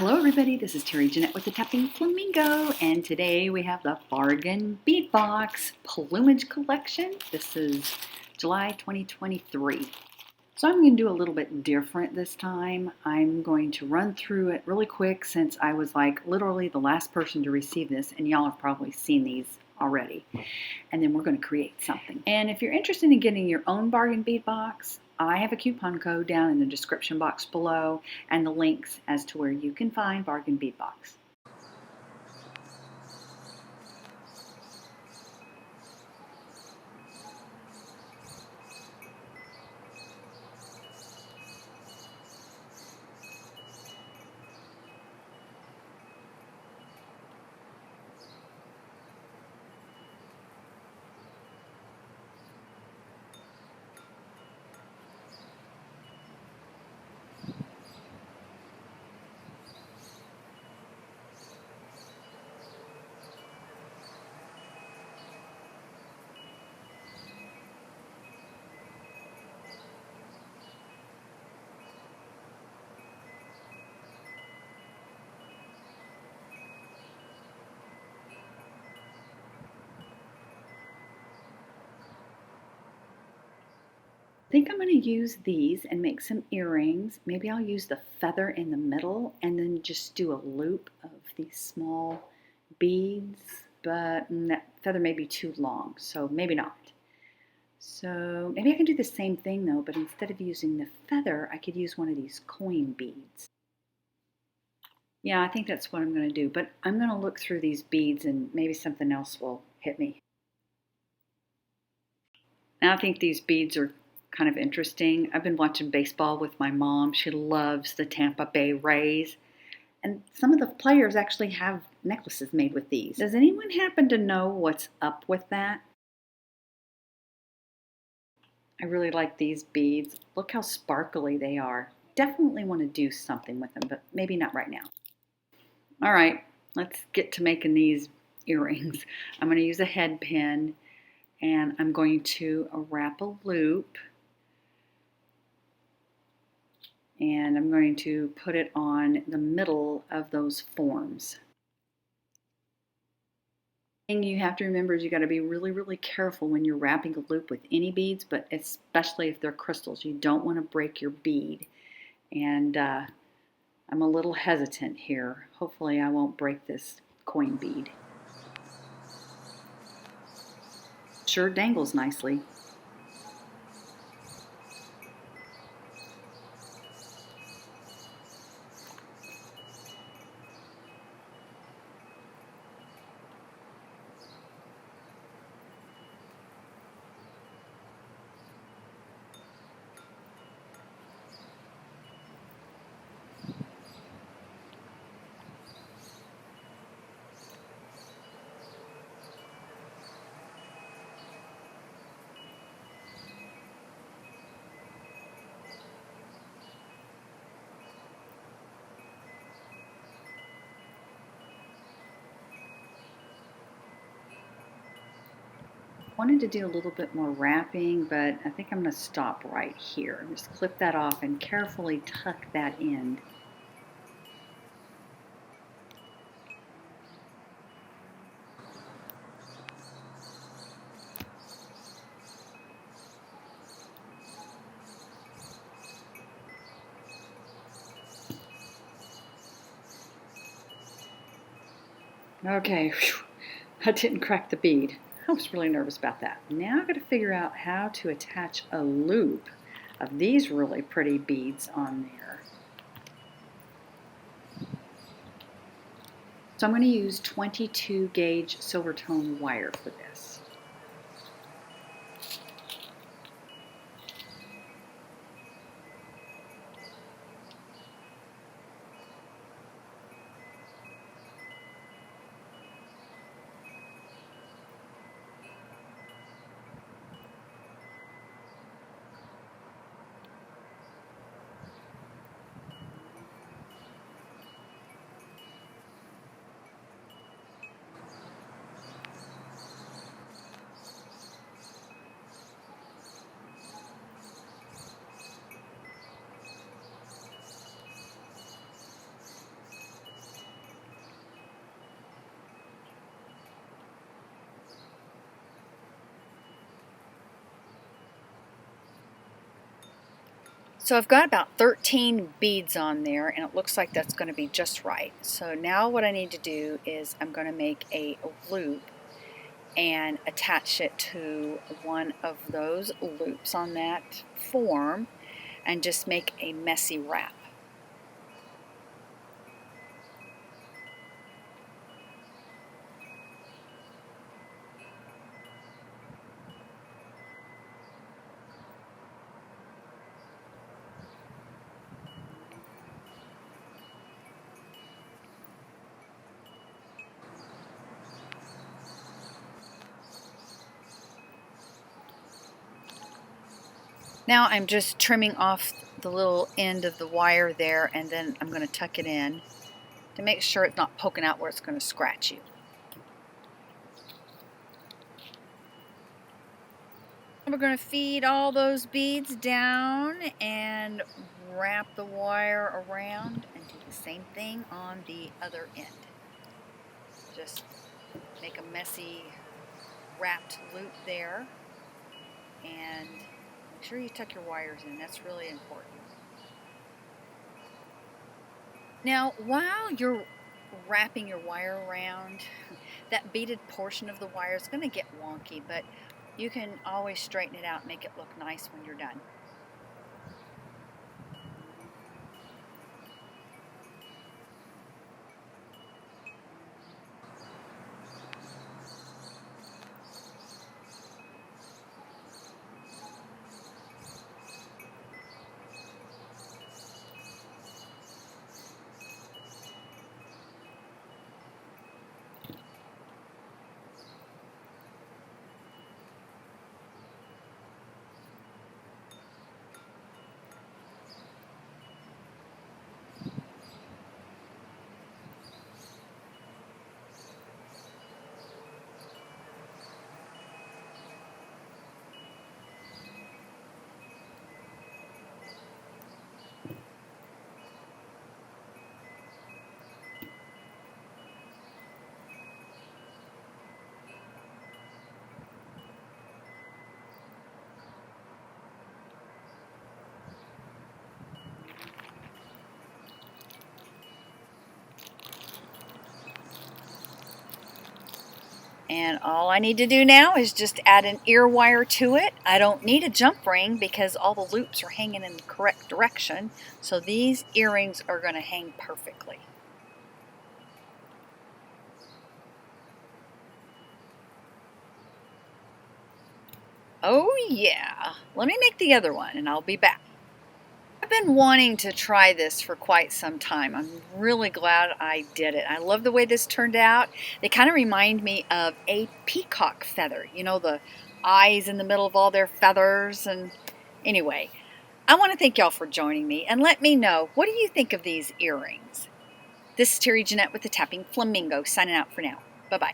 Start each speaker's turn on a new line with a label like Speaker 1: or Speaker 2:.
Speaker 1: Hello everybody, this is Terry Jeanette with the Tapping Flamingo, and today we have the Bargain Bead Box Plumage Collection. This is July 2023. So I'm going to do a little bit different this time. I'm going to run through it really quick since I was like literally the last person to receive this, and y'all have probably seen these already. And then we're going to create something. And if you're interested in getting your own Bargain Bead Box, I have a coupon code down in the description box below and the links as to where you can find Bargain Bead Box. I think I'm going to use these and make some earrings. Maybe I'll use the feather in the middle and then just do a loop of these small beads, but that feather may be too long, so maybe not. So maybe I can do the same thing though, but instead of using the feather, I could use one of these coin beads. Yeah, I think that's what I'm going to do, but I'm going to look through these beads and maybe something else will hit me. Now I think these beads are kind of interesting. I've been watching baseball with my mom. She loves the Tampa Bay Rays. And some of the players actually have necklaces made with these. Does anyone happen to know what's up with that? I really like these beads. Look how sparkly they are. Definitely want to do something with them, but maybe not right now. All right, let's get to making these earrings. I'm going to use a head pin and I'm going to wrap a loop. And I'm going to put it on the middle of those forms. The thing you have to remember is you got to be really careful when you're wrapping a loop with any beads, but especially if they're crystals. You don't want to break your bead. And I'm a little hesitant here. Hopefully I won't break this coin bead. Sure dangles nicely. Wanted to do a little bit more wrapping, but I think I'm going to stop right here. Just clip that off and carefully tuck that end. Okay, whew, I didn't crack the bead. I was really nervous about that. Now I've got to figure out how to attach a loop of these really pretty beads on there. So I'm going to use 22 gauge silver tone wire for this. So I've got about 13 beads on there, and it looks like that's going to be just right. So now what I need to do is I'm going to make a loop and attach it to one of those loops on that form and just make a messy wrap. Now I'm just trimming off the little end of the wire there, and then I'm going to tuck it in to make sure it's not poking out where it's going to scratch you. We're going to feed all those beads down and wrap the wire around and do the same thing on the other end. Just make a messy wrapped loop there, and make sure you tuck your wires in. That's really important. Now, while you're wrapping your wire around, that beaded portion of the wire is going to get wonky, but you can always straighten it out and make it look nice when you're done. And all I need to do now is just add an ear wire to it. I don't need a jump ring because all the loops are hanging in the correct direction. So these earrings are going to hang perfectly. Oh yeah, let me make the other one and I'll be back. I've been wanting to try this for quite some time. I'm really glad I did it. I love the way this turned out. They kind of remind me of a peacock feather. You know, the eyes in the middle of all their feathers. And anyway, I want to thank y'all for joining me and let me know, what do you think of these earrings? This is Terry Jeanette with the Tapping Flamingo signing out for now. Bye-bye.